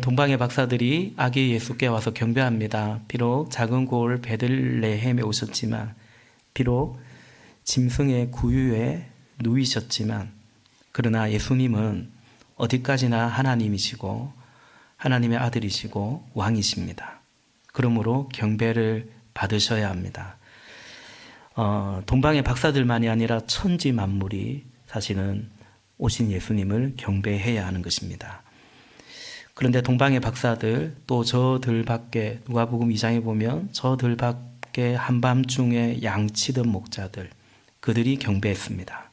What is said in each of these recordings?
동방의 박사들이 아기 예수께 와서 경배합니다. 비록 작은 고을 베들레헴에 오셨지만, 비록 짐승의 구유에 누이셨지만, 그러나 예수님은 어디까지나 하나님이시고 하나님의 아들이시고 왕이십니다. 그러므로 경배를 받으셔야 합니다. 동방의 박사들만이 아니라 천지 만물이 사실은 오신 예수님을 경배해야 하는 것입니다. 그런데 동방의 박사들, 또 저들 밖에, 누가복음 2장에 보면 저들 밖에 한밤중에 양치던 목자들, 그들이 경배했습니다.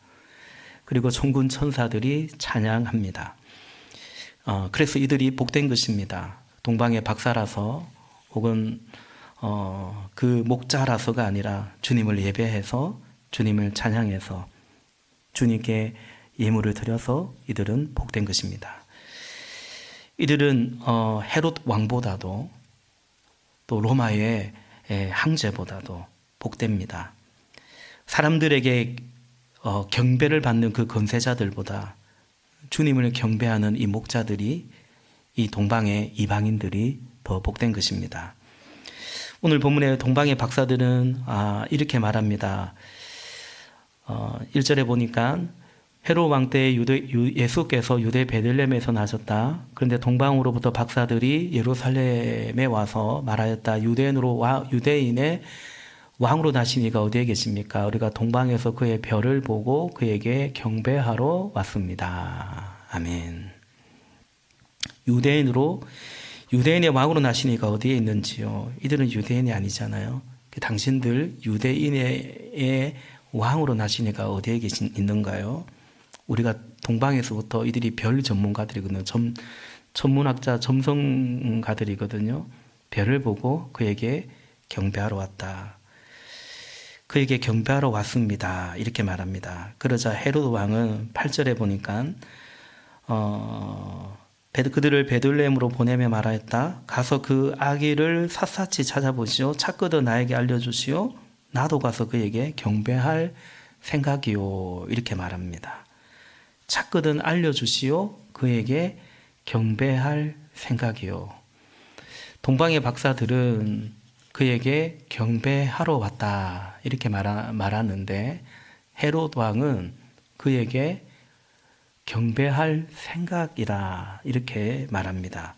그리고 천군 천사들이 찬양합니다. 그래서 이들이 복된 것입니다. 동방의 박사라서 혹은 그 목자라서가 아니라 주님을 예배해서, 주님을 찬양해서, 주님께 예물을 드려서 이들은 복된 것입니다. 이들은 헤롯 왕보다도 또 로마의 황제보다도 복됩니다. 사람들에게 경배를 받는 그 건세자들보다 주님을 경배하는 이 목자들이, 이 동방의 이방인들이 더 복된 것입니다. 오늘 본문의 동방의 박사들은 이렇게 말합니다. 1절에 보니까 헤롯 왕 때 예수께서 유대 베들레헴에서 나셨다. 그런데 동방으로부터 박사들이 예루살렘에 와서 말하였다. 유대인의 왕으로 나신 이가 어디에 계십니까? 우리가 동방에서 그의 별을 보고 그에게 경배하러 왔습니다. 아멘. 유대인의 왕으로 나신 이가 어디에 있는지요? 이들은 유대인이 아니잖아요. 당신들 유대인의 왕으로 나신 이가 어디에 있는가요? 우리가 동방에서부터 이들이 별 전문가들이거든요. 천문학자, 점성가들이거든요. 별을 보고 그에게 경배하러 왔다. 그에게 경배하러 왔습니다. 이렇게 말합니다. 그러자 헤롯 왕은 8절에 보니까 그들을 베들레헴으로 보내며 말하였다. 가서 그 아기를 샅샅이 찾아보시오. 찾거든 나에게 알려주시오. 나도 가서 그에게 경배할 생각이요. 이렇게 말합니다. 찾거든 알려주시오. 그에게 경배할 생각이요. 동방의 박사들은 그에게 경배하러 왔다. 이렇게 말하는데 헤롯 왕은 그에게 경배할 생각이라 이렇게 말합니다.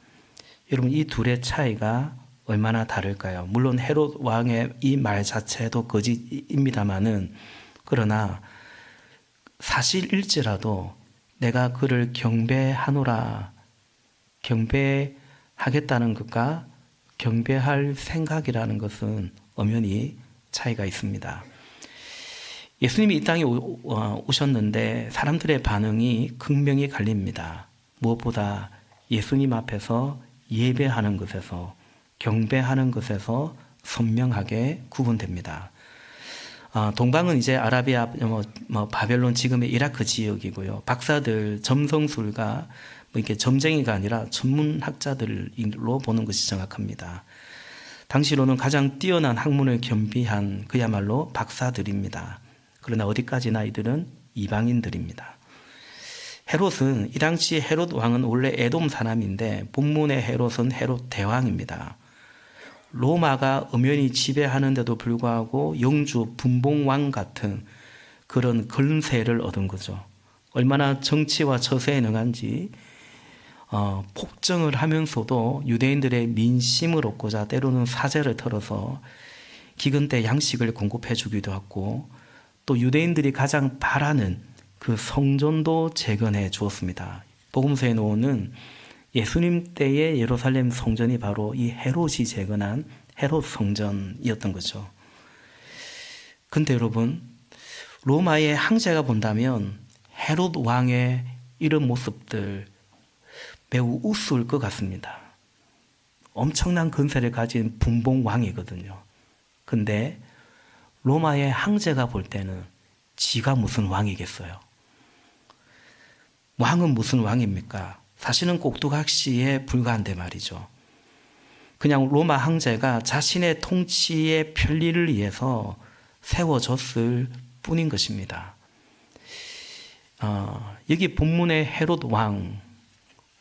여러분, 이 둘의 차이가 얼마나 다를까요? 물론 헤롯 왕의 이 말 자체도 거짓입니다마는, 그러나 사실일지라도 내가 그를 경배하노라, 경배하겠다는 것과 경배할 생각이라는 것은 엄연히 차이가 있습니다. 예수님이 이 땅에 오셨는데 사람들의 반응이 극명히 갈립니다. 무엇보다 예수님 앞에서 예배하는 것에서, 경배하는 것에서 선명하게 구분됩니다. 동방은 이제 아라비아, 바벨론, 지금의 이라크 지역이고요. 박사들, 점성술가, 이렇게 점쟁이가 아니라 전문학자들로 보는 것이 정확합니다. 당시로는 가장 뛰어난 학문을 겸비한 그야말로 박사들입니다. 그러나 어디까지나 이들은 이방인들입니다. 헤롯은, 이 당시 헤롯 왕은 원래 에돔 사람인데 본문의 헤롯은 헤롯 대왕입니다. 로마가 엄연히 지배하는데도 불구하고 영주 분봉왕 같은 그런 권세를 얻은 거죠. 얼마나 정치와 처세에 능한지 폭정을 하면서도 유대인들의 민심을 얻고자 때로는 사제를 털어서 기근 때 양식을 공급해 주기도 하고, 또 유대인들이 가장 바라는 그 성전도 재건해 주었습니다. 복음서에 나오는 예수님 때의 예루살렘 성전이 바로 이 헤롯이 재건한 헤롯 성전이었던 거죠. 근데 여러분, 로마의 황제가 본다면 헤롯 왕의 이런 모습들 매우 우스울 것 같습니다. 엄청난 권세를 가진 분봉왕이거든요. 근데 로마의 황제가 볼 때는 지가 무슨 왕이겠어요? 왕은 무슨 왕입니까? 사실은 꼭두각시에 불과한데 말이죠. 그냥 로마 황제가 자신의 통치의 편리를 위해서 세워졌을 뿐인 것입니다. 여기 본문의 헤롯 왕,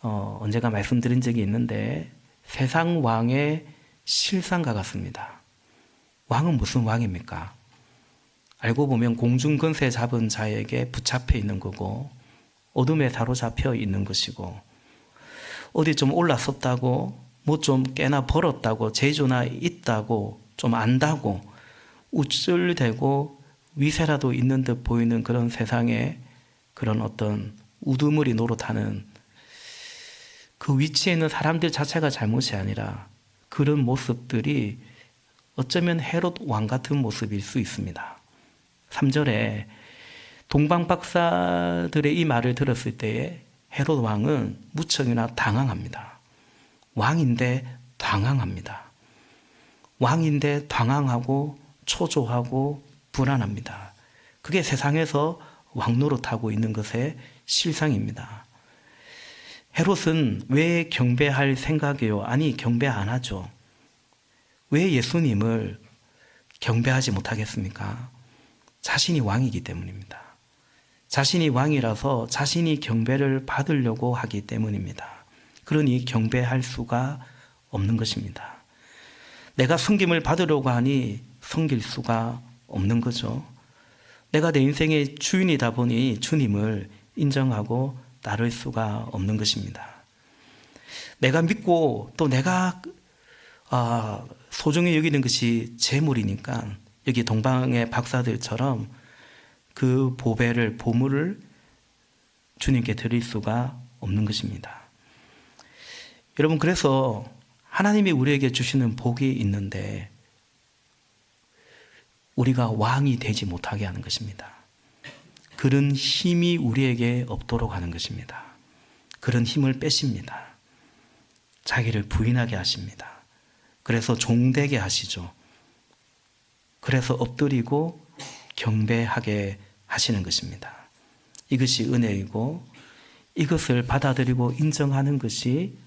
언젠가 말씀드린 적이 있는데 세상 왕의 실상과 같습니다. 왕은 무슨 왕입니까? 알고 보면 공중권세 잡은 자에게 붙잡혀 있는 거고 어둠에 사로잡혀 있는 것이고 어디 좀 올라섰다고 뭐 좀 깨나 벌었다고 재주나 있다고 좀 안다고 우쭐대고 위세라도 있는 듯 보이는 그런 세상에 그런 어떤 우두머리 노릇하는 그 위치에 있는 사람들 자체가 잘못이 아니라 그런 모습들이 어쩌면 헤롯 왕 같은 모습일 수 있습니다. 3절에 동방 박사들의 이 말을 들었을 때에 헤롯 왕은 무척이나 당황합니다. 왕인데 당황합니다. 왕인데 당황하고 초조하고 불안합니다. 그게 세상에서 왕 노릇하고 있는 것의 실상입니다. 헤롯은 왜 경배할 생각이요? 아니, 경배 안 하죠. 왜 예수님을 경배하지 못하겠습니까? 자신이 왕이기 때문입니다. 자신이 왕이라서 자신이 경배를 받으려고 하기 때문입니다. 그러니 경배할 수가 없는 것입니다. 내가 섬김을 받으려고 하니 섬길 수가 없는 거죠. 내가 내 인생의 주인이다 보니 주님을 인정하고 따를 수가 없는 것입니다. 내가 믿고 또 내가 소중히 여기는 것이 재물이니까 여기 동방의 박사들처럼 그 보물을 주님께 드릴 수가 없는 것입니다. 여러분, 그래서 하나님이 우리에게 주시는 복이 있는데 우리가 왕이 되지 못하게 하는 것입니다. 그런 힘이 우리에게 없도록 하는 것입니다. 그런 힘을 빼십니다. 자기를 부인하게 하십니다. 그래서 종되게 하시죠. 그래서 엎드리고 경배하게 하시는 것입니다. 이것이 은혜이고 이것을 받아들이고 인정하는 것이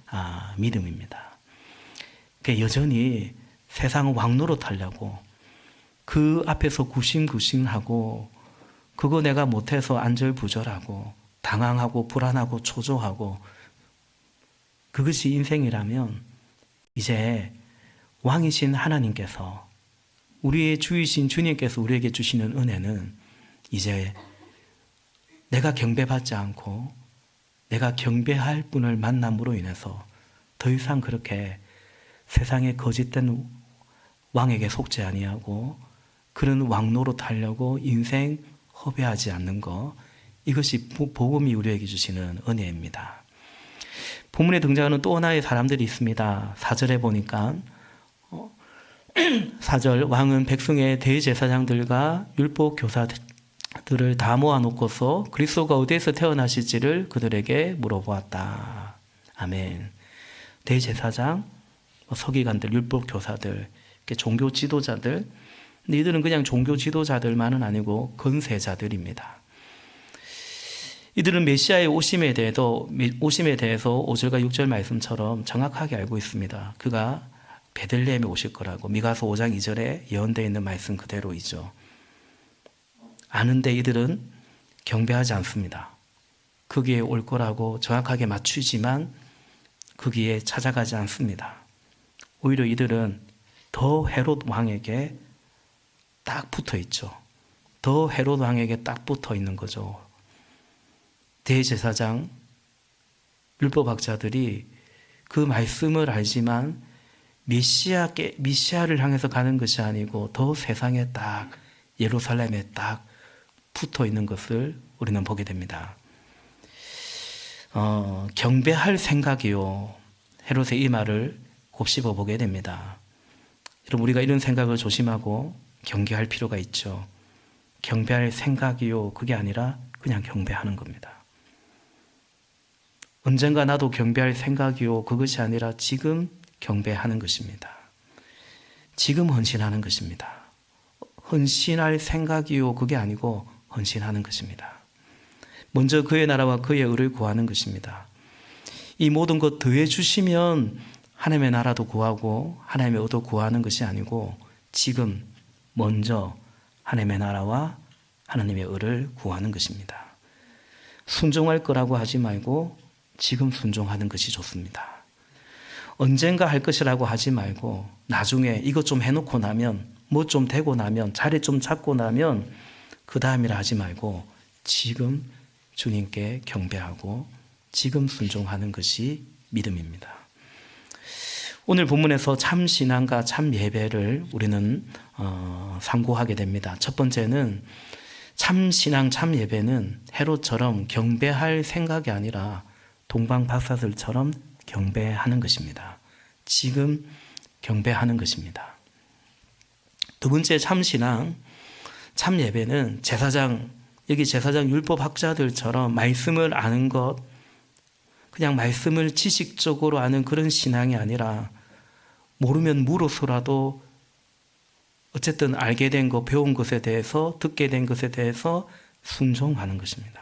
믿음입니다. 여전히 세상 왕노릇하려고 그 앞에서 구심구심하고 그거 내가 못해서 안절부절하고 당황하고 불안하고 초조하고 그것이 인생이라면 이제 왕이신 하나님께서 우리의 주이신 주님께서 우리에게 주시는 은혜는 이제 내가 경배받지 않고 내가 경배할 분을 만남으로 인해서 더 이상 그렇게 세상의 거짓된 왕에게 속지 아니하고 그런 왕노릇하려고 인생 허비하지 않는 것, 이것이 복음이 우리에게 주시는 은혜입니다. 본문에 등장하는 또 하나의 사람들이 있습니다. 4절에 보니까 4절 왕은 백성의 대제사장들과 율법 교사들을 다 모아놓고서 그리스도가 어디에서 태어나실지를 그들에게 물어보았다. 아멘. 대제사장, 서기관들, 율법 교사들, 종교 지도자들, 근데 이들은 그냥 종교 지도자들만은 아니고 건세자들입니다. 이들은 메시아의 오심에 대해서 5절과 6절 말씀처럼 정확하게 알고 있습니다. 그가 베들레헴에 오실 거라고 미가서 5장 2절에 예언되어 있는 말씀 그대로이죠. 아는데 이들은 경배하지 않습니다. 거기에 올 거라고 정확하게 맞추지만 거기에 찾아가지 않습니다. 오히려 이들은 더 헤롯 왕에게 딱 붙어 있죠. 더 헤롯 왕에게 딱 붙어 있는 거죠. 대제사장, 율법학자들이 그 말씀을 알지만 메시아를 향해서 가는 것이 아니고 더 세상에 딱 예루살렘에 딱 붙어 있는 것을 우리는 보게 됩니다. 경배할 생각이요. 헤롯의 이 말을 곱씹어 보게 됩니다. 여러분, 우리가 이런 생각을 조심하고 경계할 필요가 있죠. 경배할 생각이요. 그게 아니라 그냥 경배하는 겁니다. 언젠가 나도 경배할 생각이요. 그것이 아니라 지금 경배하는 것입니다. 지금 헌신하는 것입니다. 헌신할 생각이요. 그게 아니고 헌신하는 것입니다. 먼저 그의 나라와 그의 의를 구하는 것입니다. 이 모든 것 더해 주시면 하나님의 나라도 구하고 하나님의 의도 구하는 것이 아니고 지금 먼저 하나님의 나라와 하나님의 의를 구하는 것입니다. 순종할 거라고 하지 말고 지금 순종하는 것이 좋습니다. 언젠가 할 것이라고 하지 말고 나중에 이것 좀 해놓고 나면, 뭐 좀 되고 나면, 자리 좀 잡고 나면 그 다음이라 하지 말고 지금 주님께 경배하고 지금 순종하는 것이 믿음입니다. 오늘 본문에서 참 신앙과 참 예배를 우리는 상고하게 됩니다. 첫 번째는 참 신앙, 참 예배는 헤롯처럼 경배할 생각이 아니라 동방 박사들처럼 경배하는 것입니다. 지금 경배하는 것입니다. 두 번째 참 신앙, 참 예배는 여기 제사장 율법학자들처럼 말씀을 아는 것, 그냥 말씀을 지식적으로 아는 그런 신앙이 아니라 모르면 물어서라도 어쨌든 알게 된 것, 배운 것에 대해서, 듣게 된 것에 대해서 순종하는 것입니다.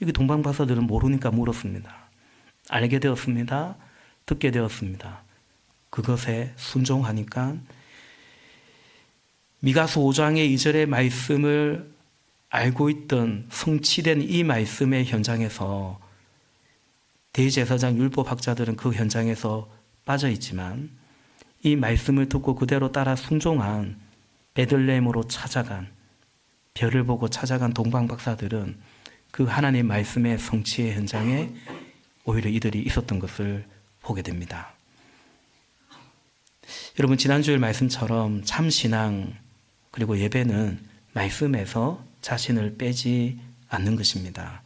여기 동방박사들은 모르니까 물었습니다. 알게 되었습니다. 듣게 되었습니다. 그것에 순종하니까 미가서 5장의 2절의 말씀을 알고 있던 성취된 이 말씀의 현장에서 대제사장 율법학자들은 그 현장에서 빠져 있지만 이 말씀을 듣고 그대로 따라 순종한 베들레헴으로 찾아간, 별을 보고 찾아간 동방박사들은 그 하나님 말씀의 성취의 현장에 오히려 이들이 있었던 것을 보게 됩니다. 여러분, 지난주일 말씀처럼 참 신앙 그리고 예배는 말씀에서 자신을 빼지 않는 것입니다.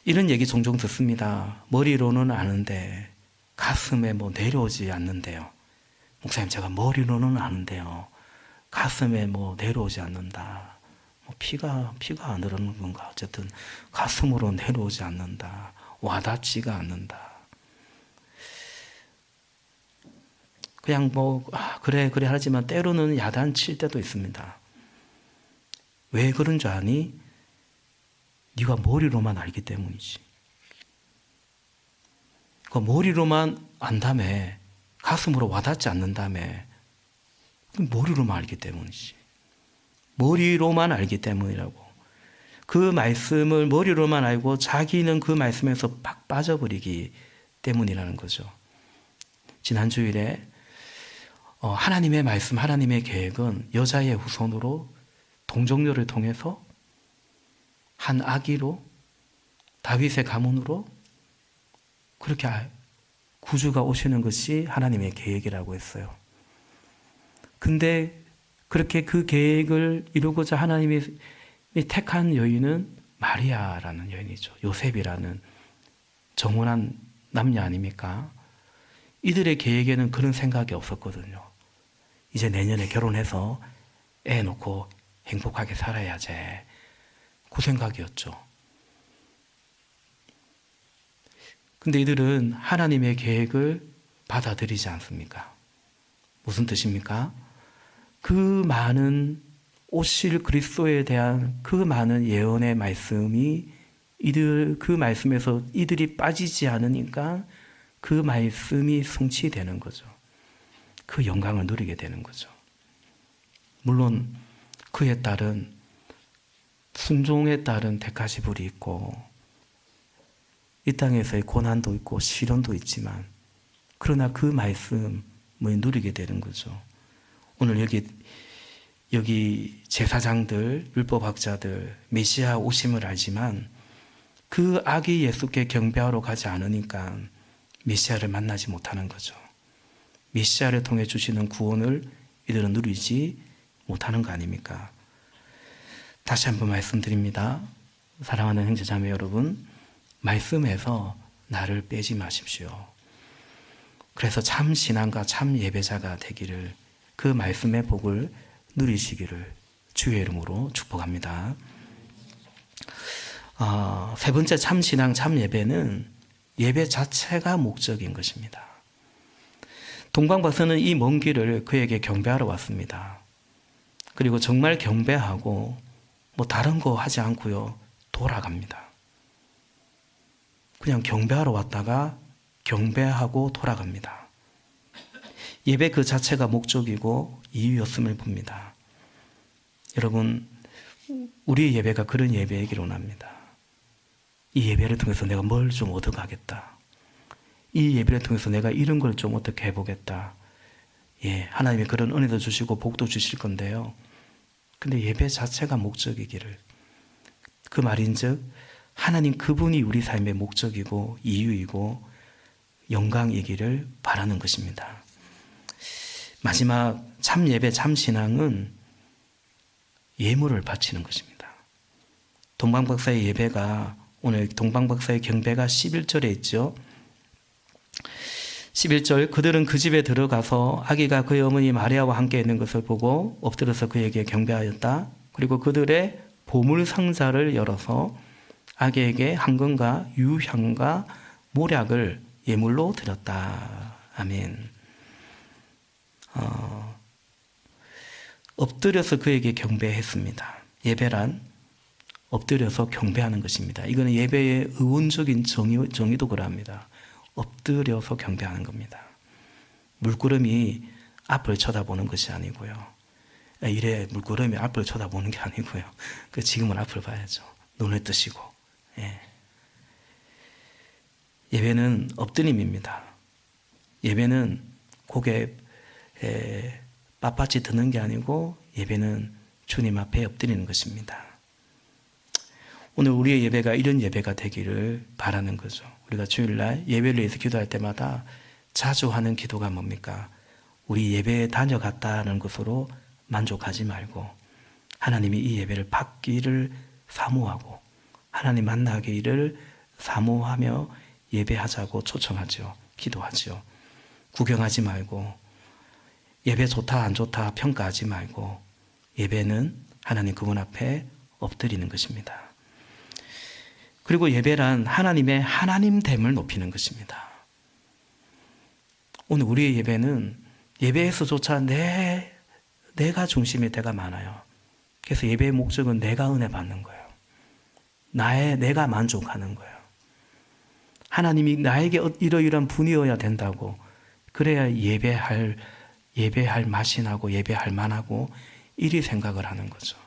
이런 얘기 종종 듣습니다. 머리로는 아는데 가슴에 뭐 내려오지 않는데요. 목사님, 제가 머리로는 아는데요. 가슴에 뭐 내려오지 않는다. 뭐 피가 안 흐르는 건가? 어쨌든 가슴으로 내려오지 않는다. 와닿지가 않는다. 그냥 뭐 그래 하지만 때로는 야단칠 때도 있습니다. 왜 그런 줄 아니? 네가 머리로만 알기 때문이지. 그 머리로만 안다며, 가슴으로 와닿지 않는다며, 머리로만 알기 때문이지. 머리로만 알기 때문이라고. 그 말씀을 머리로만 알고 자기는 그 말씀에서 팍 빠져버리기 때문이라는 거죠. 지난 주일에 하나님의 말씀, 하나님의 계획은 여자의 후손으로 동정녀를 통해서 한 아기로 다윗의 가문으로 그렇게 구주가 오시는 것이 하나님의 계획이라고 했어요. 근데 그렇게 그 계획을 이루고자 하나님이 택한 여인은 마리아라는 여인이죠. 요셉이라는 정혼한 남녀 아닙니까? 이들의 계획에는 그런 생각이 없었거든요. 이제 내년에 결혼해서 애 놓고 행복하게 살아야지. 그 생각이었죠. 근데 이들은 하나님의 계획을 받아들이지 않습니까? 무슨 뜻입니까? 그 많은 오실 그리스도에 대한 그 많은 예언의 말씀이 그 말씀에서 이들이 빠지지 않으니까 그 말씀이 성취되는 거죠. 그 영광을 누리게 되는 거죠. 물론 그에 따른 순종에 따른 대가지불이 있고 이 땅에서의 고난도 있고 시련도 있지만 그러나 그 말씀을 누리게 되는 거죠. 오늘 여기 제사장들, 율법학자들, 메시아 오심을 알지만 그 아기 예수께 경배하러 가지 않으니까 메시아를 만나지 못하는 거죠. 메시아를 통해 주시는 구원을 이들은 누리지 못하는 거 아닙니까? 다시 한번 말씀드립니다. 사랑하는 형제자매 여러분, 말씀에서 나를 빼지 마십시오. 그래서 참 신앙과 참 예배자가 되기를, 그 말씀의 복을 누리시기를 주의 이름으로 축복합니다. 세 번째 참 신앙, 참 예배는 예배 자체가 목적인 것입니다. 동방박사는 이 먼 길을 그에게 경배하러 왔습니다. 그리고 정말 경배하고 뭐 다른 거 하지 않고요, 돌아갑니다. 그냥 경배하러 왔다가 경배하고 돌아갑니다. 예배 그 자체가 목적이고 이유였음을 봅니다. 여러분, 우리의 예배가 그런 예배이기를 원합니다. 이 예배를 통해서 내가 뭘 좀 얻어가겠다. 이 예배를 통해서 내가 이런 걸 좀 어떻게 해보겠다. 예, 하나님이 그런 은혜도 주시고 복도 주실 건데요. 근데 예배 자체가 목적이기를, 그 말인즉 하나님 그분이 우리 삶의 목적이고 이유이고 영광이기를 바라는 것입니다. 마지막 참 예배, 참 신앙은 예물을 바치는 것입니다. 동방박사의 예배가, 오늘 동방박사의 경배가 11절에 있죠. 11절, 그들은 그 집에 들어가서 아기가 그의 어머니 마리아와 함께 있는 것을 보고 엎드려서 그에게 경배하였다. 그리고 그들의 보물 상자를 열어서 아기에게 황금과 유향과 모략을 예물로 드렸다. 아멘. 엎드려서 그에게 경배했습니다. 예배란 엎드려서 경배하는 것입니다. 이거는 예배의 의원적인 정의도 그러합니다. 엎드려서 경배하는 겁니다. 물구름이 앞을 쳐다보는 것이 아니고요. 이래 물구름이 앞을 쳐다보는 게 아니고요. 지금은 앞을 봐야죠. 눈을 뜨시고. 예. 예배는 엎드림입니다. 예배는 고개 빳빳이 드는 게 아니고 예배는 주님 앞에 엎드리는 것입니다. 오늘 우리의 예배가 이런 예배가 되기를 바라는 거죠. 우리가 주일날 예배를 위해서 기도할 때마다 자주 하는 기도가 뭡니까? 우리 예배에 다녀갔다는 것으로 만족하지 말고 하나님이 이 예배를 받기를 사모하고 하나님 만나기를 사모하며 예배하자고 초청하죠. 기도하죠. 구경하지 말고 예배 좋다 안 좋다 평가하지 말고 예배는 하나님 그분 앞에 엎드리는 것입니다. 그리고 예배란 하나님의 하나님됨을 높이는 것입니다. 오늘 우리의 예배는 예배에서조차 내가 중심이 때가 많아요. 그래서 예배의 목적은 내가 은혜 받는 거예요. 내가 만족하는 거예요. 하나님이 나에게 이러이러한 분이어야 된다고, 그래야 예배할 맛이 나고 예배할 만하고 이리 생각을 하는 거죠.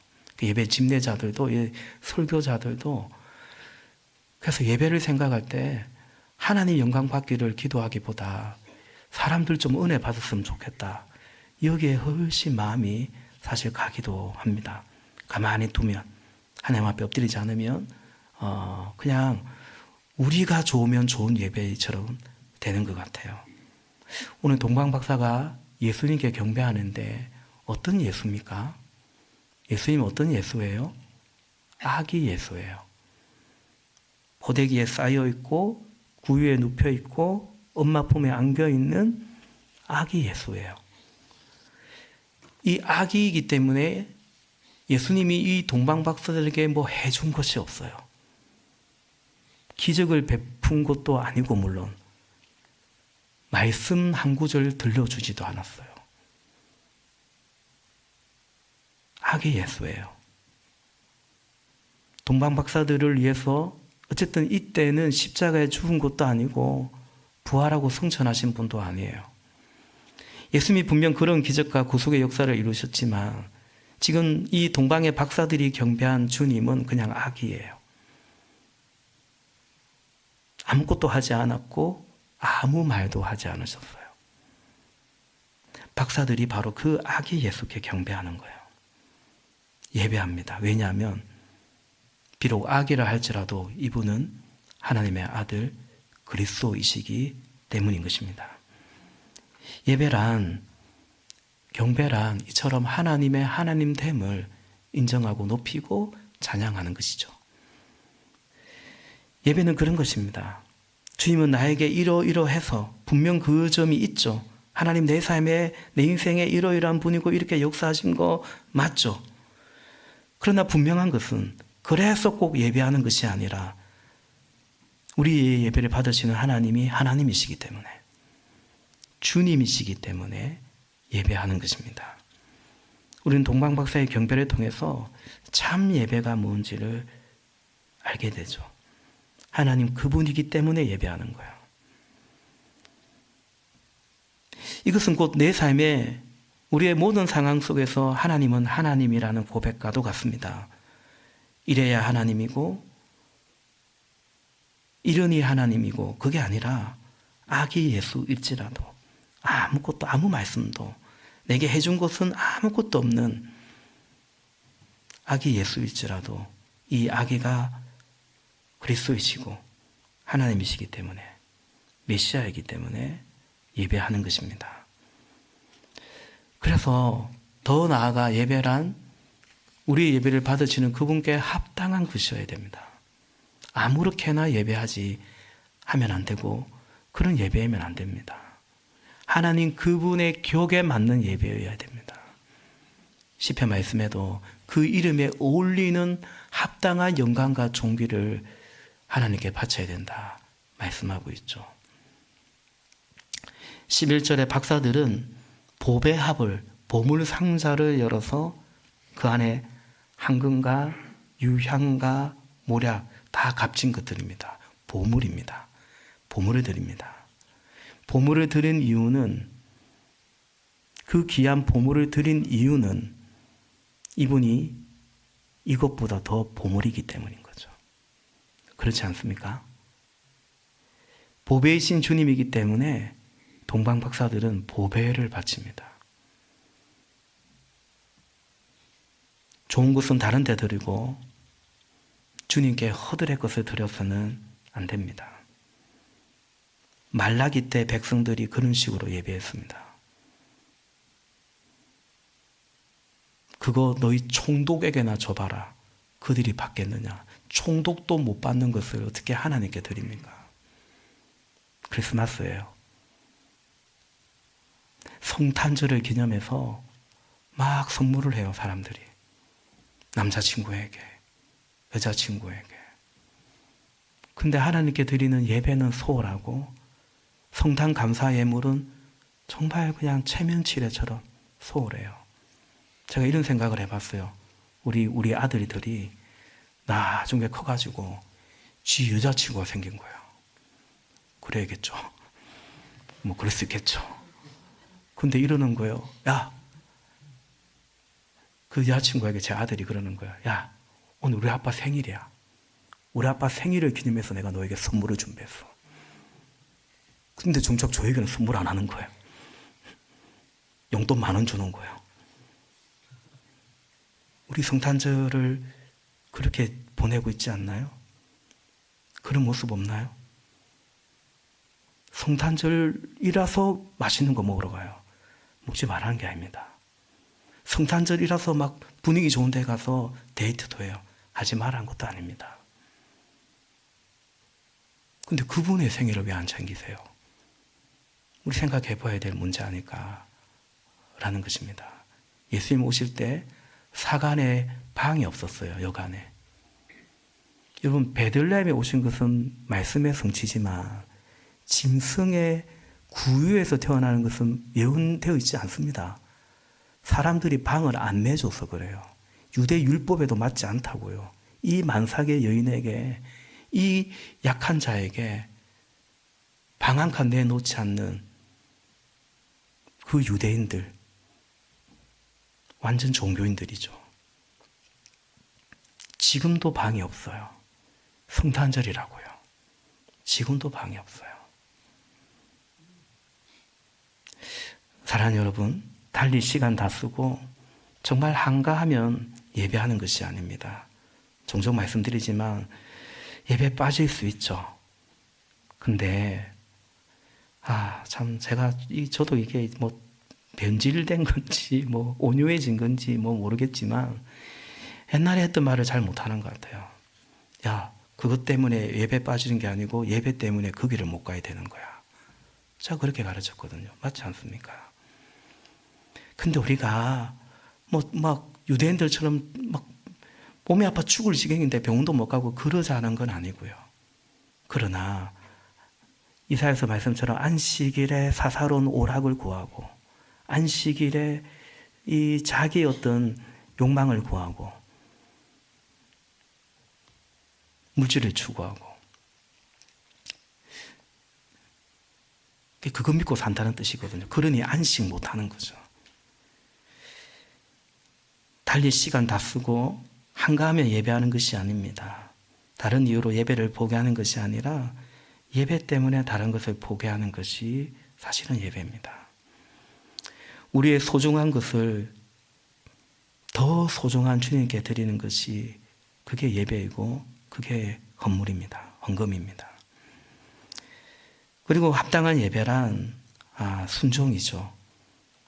예배 집례자들도 설교자들도 그래서 예배를 생각할 때 하나님 영광 받기를 기도하기보다 사람들 좀 은혜 받았으면 좋겠다. 여기에 훨씬 마음이 사실 가기도 합니다. 가만히 두면, 하나님 앞에 엎드리지 않으면 그냥 우리가 좋으면 좋은 예배처럼 되는 것 같아요. 오늘 동방박사가 예수님께 경배하는데 어떤 예수입니까? 예수님 어떤 예수예요? 아기 예수예요. 고데기에 쌓여 있고 구유에 눕혀 있고 엄마 품에 안겨 있는 아기 예수예요. 이 아기이기 때문에 예수님이 이 동방박사들에게 뭐 해준 것이 없어요. 기적을 베푼 것도 아니고 물론 말씀 한 구절 들려주지도 않았어요. 아기 예수예요. 동방박사들을 위해서 어쨌든 이때는 십자가에 죽은 것도 아니고 부활하고 성천하신 분도 아니에요. 예수님이 분명 그런 기적과 구속의 역사를 이루셨지만 지금 이 동방의 박사들이 경배한 주님은 그냥 아기예요. 아무것도 하지 않았고 아무 말도 하지 않으셨어요. 박사들이 바로 그 아기 예수께 경배하는 거예요. 예배합니다. 왜냐하면 비록 아기라 할지라도 이분은 하나님의 아들 그리스도이시기 때문인 것입니다. 예배란, 경배란 이처럼 하나님의 하나님됨을 인정하고 높이고 찬양하는 것이죠. 예배는 그런 것입니다. 주님은 나에게 이러이러해서 분명 그 점이 있죠. 하나님 내 삶에, 내 인생에 이러이러한 분이고 이렇게 역사하신 거 맞죠. 그러나 분명한 것은 그래서 꼭 예배하는 것이 아니라 우리의 예배를 받으시는 하나님이 하나님이시기 때문에, 주님이시기 때문에 예배하는 것입니다. 우리는 동방박사의 경배를 통해서 참 예배가 뭔지를 알게 되죠. 하나님 그분이기 때문에 예배하는 거예요. 이것은 곧 내 삶에 우리의 모든 상황 속에서 하나님은 하나님이라는 고백과도 같습니다. 이래야 하나님이고 이른이 하나님이고 그게 아니라 아기 예수일지라도 아무것도 아무 말씀도 내게 해준 것은 아무것도 없는 아기 예수일지라도 이 아기가 그리스도이시고 하나님이시기 때문에 메시아이기 때문에 예배하는 것입니다. 그래서 더 나아가 예배란 우리 예배를 받으시는 그분께 합당한 것이어야 됩니다. 아무렇게나 예배하지 하면 안 되고 그런 예배하면 안 됩니다. 하나님 그분의 격에 맞는 예배여야 됩니다. 시편 말씀에도 그 이름에 어울리는 합당한 영광과 존귀를 하나님께 바쳐야 된다 말씀하고 있죠. 11절의 박사들은 보배합을 보물 상자를 열어서 그 안에 황금과 유향과 모략 다 값진 것들입니다. 보물입니다. 보물을 드립니다. 보물을 드린 이유는 그 귀한 보물을 드린 이유는 이분이 이것보다 더 보물이기 때문인 거죠. 그렇지 않습니까? 보배이신 주님이기 때문에 동방 박사들은 보배를 바칩니다. 좋은 것은 다른 데 드리고 주님께 허들의 것을 드려서는 안 됩니다. 말라기 때 백성들이 그런 식으로 예배했습니다. 그거 너희 총독에게나 줘봐라. 그들이 받겠느냐. 총독도 못 받는 것을 어떻게 하나님께 드립니까? 크리스마스예요. 성탄절을 기념해서 막 선물을 해요, 사람들이. 남자친구에게, 여자친구에게. 근데 하나님께 드리는 예배는 소홀하고 성탄 감사 예물은 정말 그냥 체면치레처럼 소홀해요. 제가 이런 생각을 해봤어요. 우리 아들들이 나중에 커가지고 지 여자친구가 생긴 거예요. 그래야겠죠. 뭐 그럴 수 있겠죠. 근데 이러는 거예요. 야, 그 여자친구에게 제 아들이 그러는 거예요. 야, 오늘 우리 아빠 생일이야. 우리 아빠 생일을 기념해서 내가 너에게 선물을 준비했어. 근데 정작 저에게는 선물 안 하는 거예요. 용돈 10,000원 주는 거예요. 우리 성탄절을 그렇게 보내고 있지 않나요? 그런 모습 없나요? 성탄절이라서 맛있는 거 먹으러 가요. 먹지 말라는 게 아닙니다. 성탄절이라서 막 분위기 좋은 데 가서 데이트도 해요. 하지 말라는 것도 아닙니다. 근데 그분의 생일을 왜 안 챙기세요? 우리 생각해 봐야 될 문제 아닐까라는 것입니다. 예수님 오실 때 사간에 방이 없었어요. 여간에. 여러분, 베들레헴에 오신 것은 말씀의 성취지만 짐승의 구유에서 태어나는 것은 예언되어 있지 않습니다. 사람들이 방을 안 내줘서 그래요. 유대 율법에도 맞지 않다고요. 이 만삭의 여인에게, 이 약한 자에게 방 한 칸 내놓지 않는 그 유대인들, 완전 종교인들이죠. 지금도 방이 없어요. 성탄절이라고요. 지금도 방이 없어요. 사랑하는 여러분, 달리 시간 다 쓰고 정말 한가하면 예배하는 것이 아닙니다. 종종 말씀드리지만 예배 빠질 수 있죠. 근데 참 저도 이게 뭐 변질된 건지 뭐 온유해진 건지 뭐 모르겠지만 옛날에 했던 말을 잘 못하는 것 같아요. 야, 그것 때문에 예배 빠지는 게 아니고 예배 때문에 그 길을 못 가야 되는 거야. 제가 그렇게 가르쳤거든요. 맞지 않습니까? 근데 우리가 막 유대인들처럼 막 몸이 아파 죽을 지경인데 병원도 못 가고 그러자는 건 아니고요. 그러나 이사야서 말씀처럼 안식일에 사사로운 오락을 구하고 안식일에 이 자기의 어떤 욕망을 구하고 물질을 추구하고 그거 믿고 산다는 뜻이거든요. 그러니 안식 못하는 거죠. 달리 시간 다 쓰고 한가하면 예배하는 것이 아닙니다. 다른 이유로 예배를 포기하는 것이 아니라 예배 때문에 다른 것을 포기하는 것이 사실은 예배입니다. 우리의 소중한 것을 더 소중한 주님께 드리는 것이 그게 예배이고 그게 헌물입니다. 헌금입니다. 그리고 합당한 예배란 순종이죠.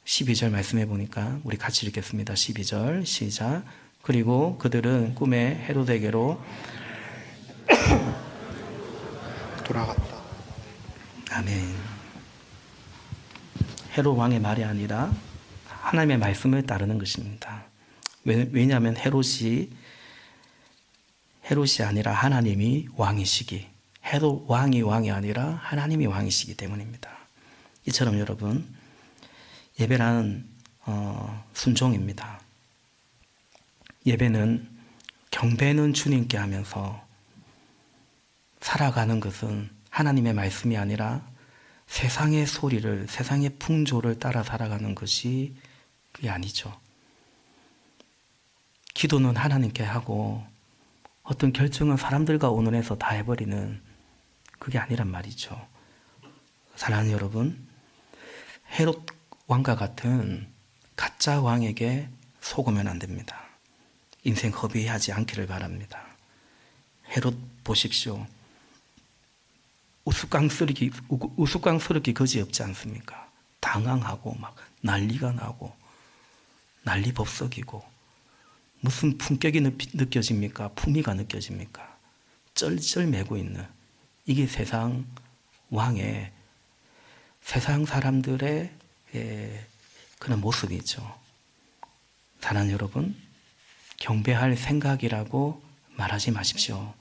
12절 말씀해 보니까 우리 같이 읽겠습니다. 12절 시작. 그리고 그들은 꿈에 헤로데게로 돌아갔다. 아멘. 헤롯 왕의 말이 아니라 하나님의 말씀을 따르는 것입니다. 왜냐하면 헤롯이 아니라 하나님이 왕이시기, 헤롯 왕이 아니라 하나님이 왕이시기 때문입니다. 이처럼 여러분, 예배란 순종입니다. 예배는 경배는 주님께 하면서 살아가는 것은 하나님의 말씀이 아니라 세상의 소리를, 세상의 풍조를 따라 살아가는 것이 그게 아니죠. 기도는 하나님께 하고 어떤 결정은 사람들과 의논해서 다 해버리는 그게 아니란 말이죠. 사랑하는 여러분, 헤롯 왕과 같은 가짜 왕에게 속으면 안 됩니다. 인생 허비하지 않기를 바랍니다. 헤롯 보십시오. 우스꽝스럽기 거지없지 않습니까? 당황하고 막 난리가 나고 난리법석이고 무슨 품격이 느껴집니까? 품위가 느껴집니까? 쩔쩔매고 있는 이게 세상 왕의 세상 사람들의 그런 모습이죠. 사랑하는 여러분, 경배할 생각이라고 말하지 마십시오.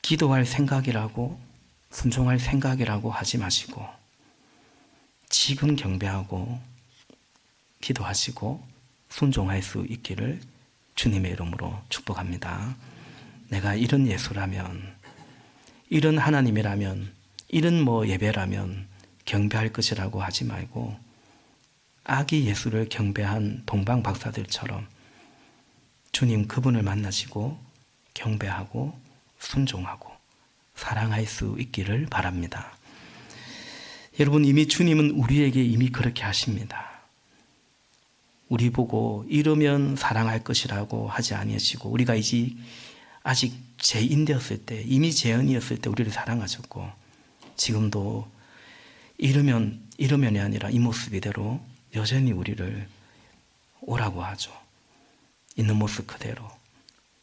기도할 생각이라고 순종할 생각이라고 하지 마시고 지금 경배하고 기도하시고 순종할 수 있기를 주님의 이름으로 축복합니다. 내가 이런 예수라면, 이런 하나님이라면, 이런 예배라면 경배할 것이라고 하지 말고 아기 예수를 경배한 동방 박사들처럼 주님 그분을 만나시고 경배하고 순종하고 사랑할 수 있기를 바랍니다. 여러분, 이미 주님은 우리에게 이미 그렇게 하십니다. 우리 보고 이러면 사랑할 것이라고 하지 아니하시고 우리가 아직 죄인되었을 때, 이미 죄인이었을 때 우리를 사랑하셨고 지금도 이러면이 아니라 이 모습 이대로 여전히 우리를 오라고 하죠. 있는 모습 그대로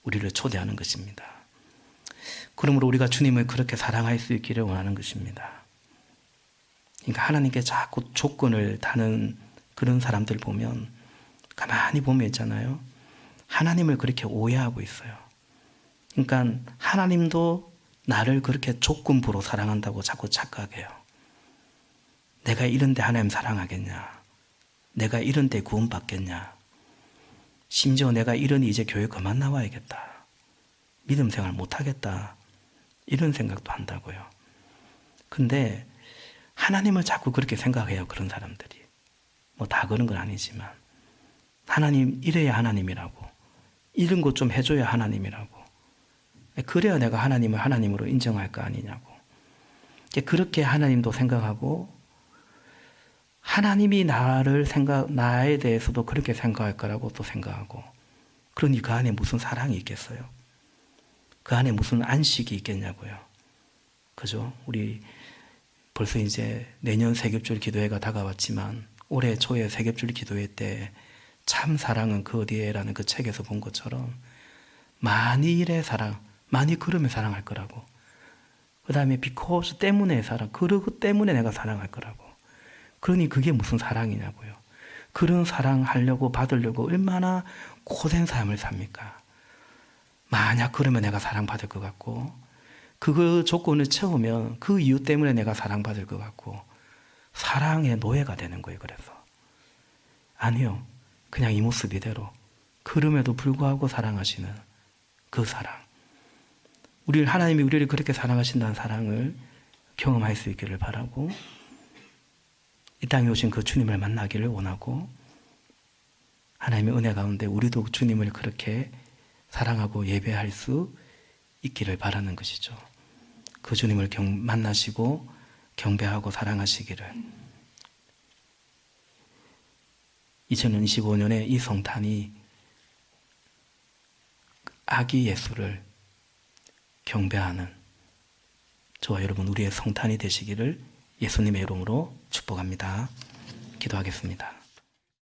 우리를 초대하는 것입니다. 그러므로 우리가 주님을 그렇게 사랑할 수 있기를 원하는 것입니다. 그러니까 하나님께 자꾸 조건을 다는 그런 사람들 보면 가만히 보면 있잖아요. 하나님을 그렇게 오해하고 있어요. 그러니까 하나님도 나를 그렇게 조건부로 사랑한다고 자꾸 착각해요. 내가 이런데 하나님 사랑하겠냐? 내가 이런데 구원받겠냐? 심지어 내가 이러니 이제 교회 그만 나와야겠다. 믿음 생활 못하겠다. 이런 생각도 한다고요. 근데 하나님을 자꾸 그렇게 생각해요. 그런 사람들이. 다 그런 건 아니지만 하나님 이래야 하나님이라고, 이런 것 좀 해줘야 하나님이라고, 그래야 내가 하나님을 하나님으로 인정할 거 아니냐고. 그렇게 하나님도 생각하고 하나님이 나에 대해서도 그렇게 생각할 거라고 또 생각하고, 그러니 그 안에 무슨 사랑이 있겠어요? 그 안에 무슨 안식이 있겠냐고요. 그죠? 우리 벌써 이제 내년 세겹줄 기도회가 다가왔지만 올해 초에 세겹줄 기도회 때 참 사랑은 그 어디에라는 그 책에서 본 것처럼 만일의 사랑, 많이 그러면 사랑할 거라고. 그 다음에 because 때문에 사랑, 그러고 때문에 내가 사랑할 거라고. 그러니 그게 무슨 사랑이냐고요. 그런 사랑하려고 받으려고 얼마나 고된 삶을 삽니까? 만약 그러면 내가 사랑받을 것 같고, 그 조건을 채우면 그 이유 때문에 내가 사랑받을 것 같고, 사랑의 노예가 되는 거예요. 그래서 아니요, 그냥 이 모습 이대로 그럼에도 불구하고 사랑하시는 그 사랑, 하나님이 우리를 그렇게 사랑하신다는 사랑을 경험할 수 있기를 바라고, 이 땅에 오신 그 주님을 만나기를 원하고, 하나님의 은혜 가운데 우리도 주님을 그렇게 사랑하고 예배할 수 있기를 바라는 것이죠. 그 주님을 만나시고 경배하고 사랑하시기를. 2025년에 이 성탄이 아기 예수를 경배하는 저와 여러분 우리의 성탄이 되시기를 예수님의 이름으로 축복합니다. 기도하겠습니다.